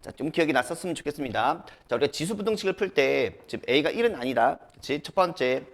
자, 좀 기억이 났었으면 좋겠습니다. 자, 우리가 지수부등식을 풀 때 지금 A가 1은 아니다. 그치? 첫 번째,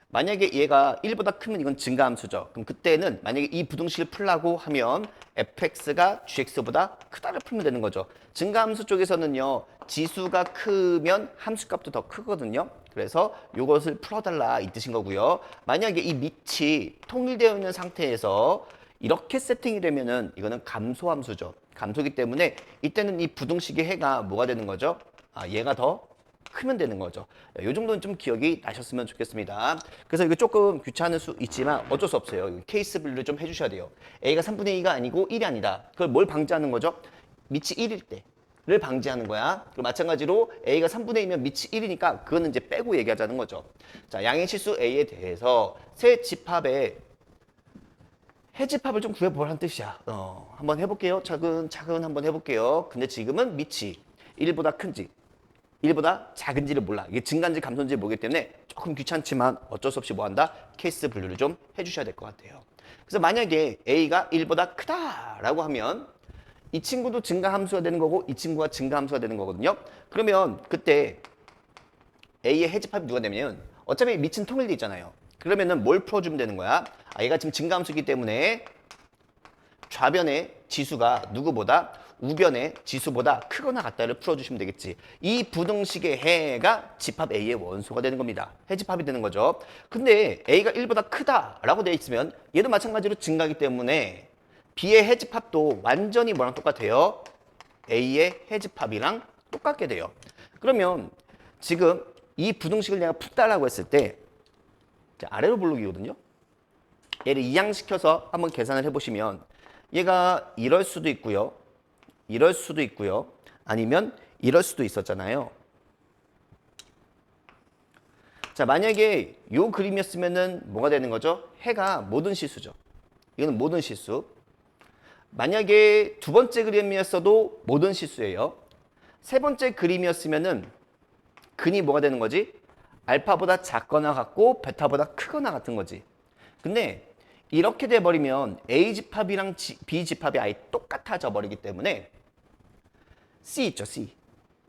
만약에 얘가 1보다 크면 이건 증가함수죠. 그럼 그때는 만약에 이 부등식을 풀라고 하면 fx가 gx보다 크다를 풀면 되는 거죠. 증가함수 쪽에서는요, 지수가 크면 함수값도 더 크거든요. 그래서 이것을 풀어달라 이 뜻인 거고요. 만약에 이 밑이 통일되어 있는 상태에서 이렇게 세팅이 되면은 이거는 감소함수죠. 감소기 때문에 이때는 이 부등식의 해가 뭐가 되는 거죠? 아, 얘가 더 크면 되는 거죠. 이 정도는 좀 기억이 나셨으면 좋겠습니다. 그래서 이거 조금 귀찮을 수 있지만 어쩔 수 없어요. 케이스 분류를 좀 해주셔야 돼요. A가 3분의 2가 아니고 1이 아니다. 그걸 뭘 방지하는 거죠? 밑이 1일 때를 방지하는 거야. 그리고 마찬가지로 A가 3분의 2면 밑이 1이니까 그거는 이제 빼고 얘기하자는 거죠. 자, 양의 실수 A에 대해서 세 집합의 해집합을 좀 구해보라는 뜻이야. 한번 해볼게요. 차근차근 한번 해볼게요. 근데 지금은 밑이 1보다 큰지 1보다 작은지를 몰라. 이게 증가인지 감소인지 모르기 때문에 조금 귀찮지만 어쩔 수 없이 뭐한다? 케이스 분류를 좀 해주셔야 될 것 같아요. 그래서 만약에 A가 1보다 크다라고 하면 이 친구도 증가함수가 되는 거고 이 친구가 증가함수가 되는 거거든요. 그러면 그때 A의 해집합이 누가 되면 어차피 밑은 통일돼 있잖아요. 그러면은 뭘 풀어주면 되는 거야? 아, 얘가 지금 증가함수이기 때문에 좌변의 지수가 누구보다 우변의 지수보다 크거나 같다를 풀어주시면 되겠지. 이 부등식의 해가 집합 A의 원소가 되는 겁니다. 해집합이 되는 거죠. 근데 A가 1보다 크다라고 되어 있으면 얘도 마찬가지로 증가하기 때문에 B의 해집합도 완전히 뭐랑 똑같아요? A의 해집합이랑 똑같게 돼요. 그러면 지금 이 부등식을 내가 푼다라고 했을 때 아래로 블록이거든요. 얘를 이항시켜서 한번 계산을 해보시면 얘가 이럴 수도 있고요. 이럴 수도 있고요. 아니면 이럴 수도 있었잖아요. 자, 만약에 요 그림이었으면은 뭐가 되는 거죠? 해가 모든 실수죠. 이거는 모든 실수. 만약에 두 번째 그림이었어도 모든 실수예요. 세 번째 그림이었으면은 근이 뭐가 되는 거지? 알파보다 작거나 같고 베타보다 크거나 같은 거지. 근데 이렇게 돼버리면 A집합이랑 B집합이 아예 똑같아져 버리기 때문에 C 있죠, C.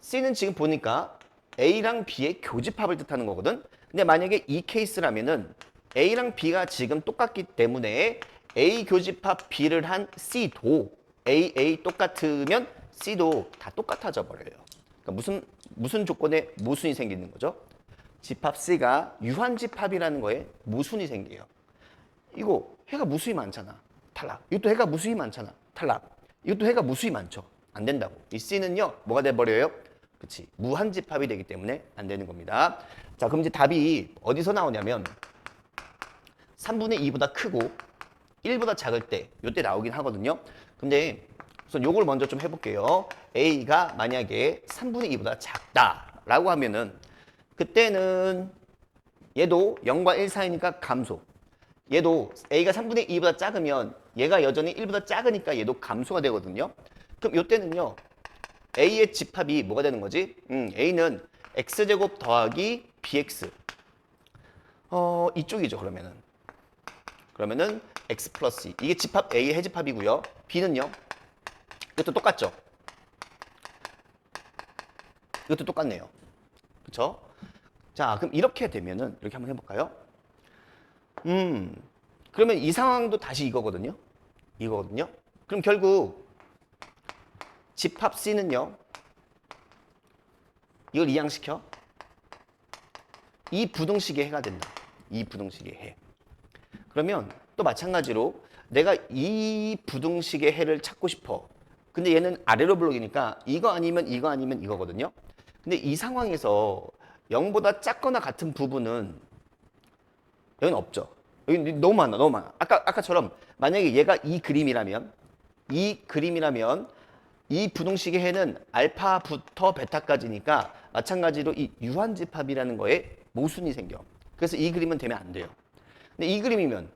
C는 지금 보니까 A랑 B의 교집합을 뜻하는 거거든. 근데 만약에 이 케이스라면은 A랑 B가 지금 똑같기 때문에 A 교집합 B를 한 C도 A 똑같으면 C도 다 똑같아져 버려요. 그러니까 무슨 조건에 모순이 생기는 거죠? 집합 C가 유한집합이라는 거에 모순이 생겨요. 이거 해가 무수히 많잖아. 탈락. 이것도 해가 무수히 많잖아. 탈락. 이것도 해가 무수히 많죠. 안 된다고. 이 C는요, 뭐가 돼버려요? 그치. 무한집합이 되기 때문에 안 되는 겁니다. 자, 그럼 이제 답이 어디서 나오냐면 3분의 2보다 크고 1보다 작을 때, 요때 나오긴 하거든요. 근데 우선 요걸 먼저 좀 해볼게요. A가 만약에 3분의 2보다 작다라고 하면은 그때는 얘도 0과 1 사이니까 감소. 얘도 A가 3분의 2보다 작으면 얘가 여전히 1보다 작으니까 얘도 감소가 되거든요. 그럼 이때는요. A의 집합이 뭐가 되는 거지? A는 X제곱 더하기 BX. 이쪽이죠, 그러면은. 그러면은 X 플러스 2. 이게 집합 A의 해집합이고요. B는요. 이것도 똑같죠? 이것도 똑같네요. 그쵸? 자, 그럼 이렇게 되면은 이렇게 한번 해볼까요? 그러면 이 상황도 다시 이거거든요. 이거거든요. 그럼 결국 집합 C는요. 이걸 이항시켜. 이 부등식의 해가 된다. 이 부등식의 해. 그러면 또 마찬가지로 내가 이 부등식의 해를 찾고 싶어. 근데 얘는 아래로 블록이니까 이거 아니면 이거 아니면 이거거든요. 근데 이 상황에서 0보다 작거나 같은 부분은 여기는 없죠. 여기 너무 많아, 너무 많아. 아까처럼 만약에 얘가 이 그림이라면 이 부등식의 해는 알파부터 베타까지니까 마찬가지로 이 유한집합이라는 거에 모순이 생겨. 그래서 이 그림은 되면 안 돼요. 근데 이 그림이면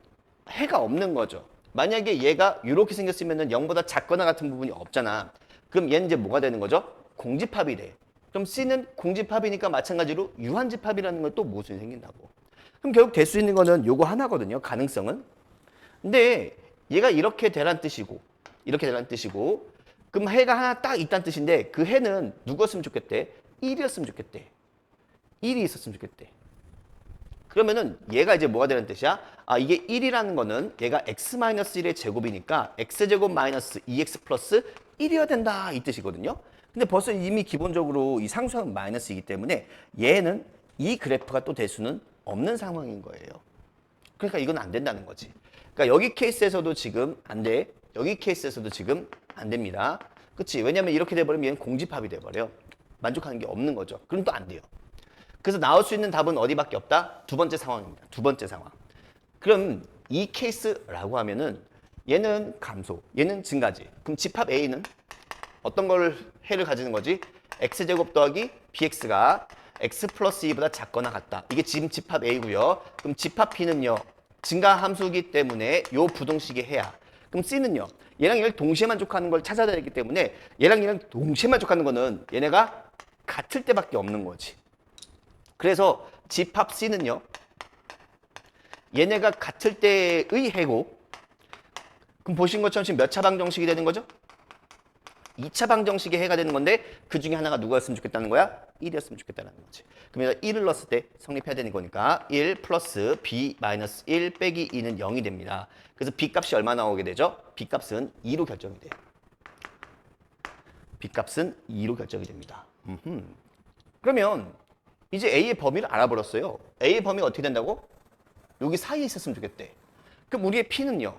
해가 없는 거죠. 만약에 얘가 이렇게 생겼으면 0보다 작거나 같은 부분이 없잖아. 그럼 얘는 이제 뭐가 되는 거죠? 공집합이 돼. 그럼 C는 공집합이니까 마찬가지로 유한집합이라는 건 또 모순이 생긴다고. 그럼 결국 될 수 있는 거는 요거 하나거든요. 가능성은. 근데 얘가 이렇게 되란 뜻이고 그럼 해가 하나 딱 있다는 뜻인데 그 해는 누구였으면 좋겠대? 1이었으면 좋겠대. 1이 있었으면 좋겠대. 그러면은 얘가 이제 뭐가 되는 뜻이야? 아, 이게 1이라는 거는 얘가 x-1의 제곱이니까 x제곱 마이너스 2x 플러스 1이어야 된다 이 뜻이거든요. 근데 벌써 이미 기본적으로 이 상수항은 마이너스이기 때문에 얘는 이 그래프가 또 될 수는 없는 상황인 거예요. 그러니까 이건 안 된다는 거지. 그러니까 여기 케이스에서도 지금 안 돼. 여기 케이스에서도 지금 안 됩니다. 그치? 왜냐면 이렇게 돼버리면 얘는 공집합이 돼버려. 만족하는 게 없는 거죠. 그럼 또 안 돼요. 그래서 나올 수 있는 답은 어디밖에 없다? 두 번째 상황입니다. 두 번째 상황. 그럼 이 케이스라고 하면은 얘는 감소, 얘는 증가지. 그럼 집합 A는 어떤 걸 해를 가지는 거지? x제곱 더하기 bx가 x 플러스 2보다 작거나 같다. 이게 지금 집합 A고요. 그럼 집합 B는요. 증가 함수이기 때문에 요 부등식의 해야. 그럼 C는요. 얘랑 얘를 동시에 만족하는 걸 찾아야 되기 때문에 얘랑 동시에 만족하는 거는 얘네가 같을 때밖에 없는 거지. 그래서 집합 C는요. 얘네가 같을 때의 해고. 그럼 보신 것처럼 지금 몇 차 방정식이 되는 거죠? 2차 방정식의 해가 되는 건데 그 중에 하나가 누구였으면 좋겠다는 거야? 1이었으면 좋겠다는 거지. 그러면 1을 넣었을 때 성립해야 되는 거니까 1 플러스 b 마이너스 1 빼기 2는 0이 됩니다. 그래서 b 값이 얼마 나오게 되죠? b 값은 2로 결정이 돼요. b 값은 2로 결정이 됩니다. 그러면 이제 A의 범위를 알아버렸어요. A의 범위가 어떻게 된다고? 여기 사이에 있었으면 좋겠대. 그럼 우리의 P는요.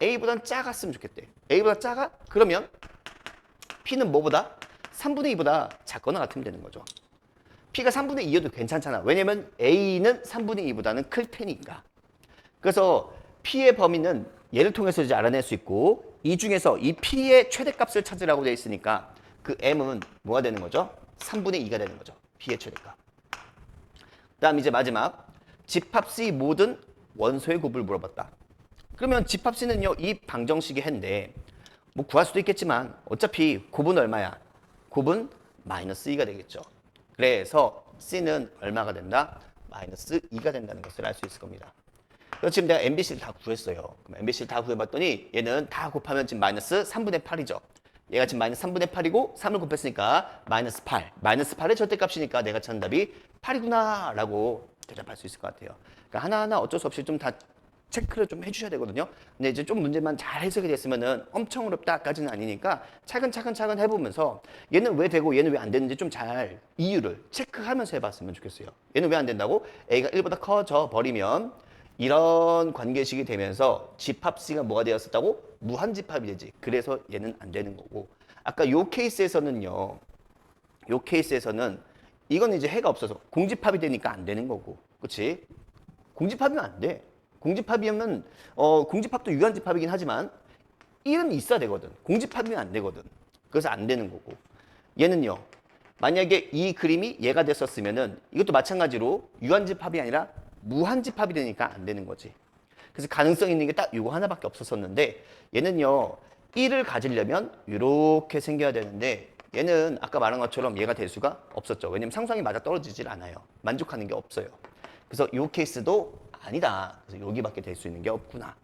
A보단 작았으면 좋겠대. A보다 작아? 그러면 P는 뭐보다? 3분의 2보다 작거나 같으면 되는 거죠. P가 3분의 2여도 괜찮잖아. 왜냐면 A는 3분의 2보다는 클 테니까. 그래서 P의 범위는 얘를 통해서 이제 알아낼 수 있고 이 중에서 이 P의 최대값을 찾으라고 되어 있으니까 그 M은 뭐가 되는 거죠? 3분의 2가 되는 거죠. P의 최대값. 다음 이제 마지막 집합 C 모든 원소의 곱을 물어봤다. 그러면 집합 C는요 이 방정식의 해인데 뭐 구할 수도 있겠지만 어차피 곱은 얼마야? 곱은 마이너스 2가 되겠죠. 그래서 C는 얼마가 된다? 마이너스 2가 된다는 것을 알 수 있을 겁니다. 그래서 지금 내가 MBC를 다 구했어요. 그럼 MBC를 다 구해봤더니 얘는 다 곱하면 지금 마이너스 3분의 8이죠. 얘가 지금 마이너스 3분의 8이고 3을 곱했으니까 마이너스 8. 마이너스 8의 절대값이니까 내가 찾는 답이 8이구나 라고 대답할 수 있을 것 같아요. 그러니까 하나하나 어쩔 수 없이 좀 다 체크를 좀 해주셔야 되거든요. 근데 이제 좀 문제만 잘 해석이 됐으면은 엄청 어렵다까지는 아니니까 차근차근 해보면서 얘는 왜 되고 얘는 왜 안 되는지 좀 잘 이유를 체크하면서 해봤으면 좋겠어요. 얘는 왜 안 된다고? A가 1보다 커져 버리면 이런 관계식이 되면서 집합 C가 뭐가 되었었다고? 무한집합이 되지. 그래서 얘는 안 되는 거고. 아까 요 케이스에서는요. 요 케이스에서는 이건 이제 해가 없어서 공집합이 되니까 안 되는 거고. 그렇지? 공집합이면 안 돼. 공집합이면 공집합도 유한집합이긴 하지만 1은 있어야 되거든. 공집합이면 안 되거든. 그래서 안 되는 거고. 얘는요. 만약에 이 그림이 얘가 됐었으면은 이것도 마찬가지로 유한집합이 아니라 무한집합이 되니까 안 되는 거지. 그래서 가능성 있는 게 딱 이거 하나밖에 없었었는데 얘는요. 1을 가지려면 이렇게 생겨야 되는데 얘는 아까 말한 것처럼 얘가 될 수가 없었죠. 왜냐면 상수항이 맞아 떨어지질 않아요. 만족하는 게 없어요. 그래서 이 케이스도 아니다. 그래서 여기밖에 될 수 있는 게 없구나.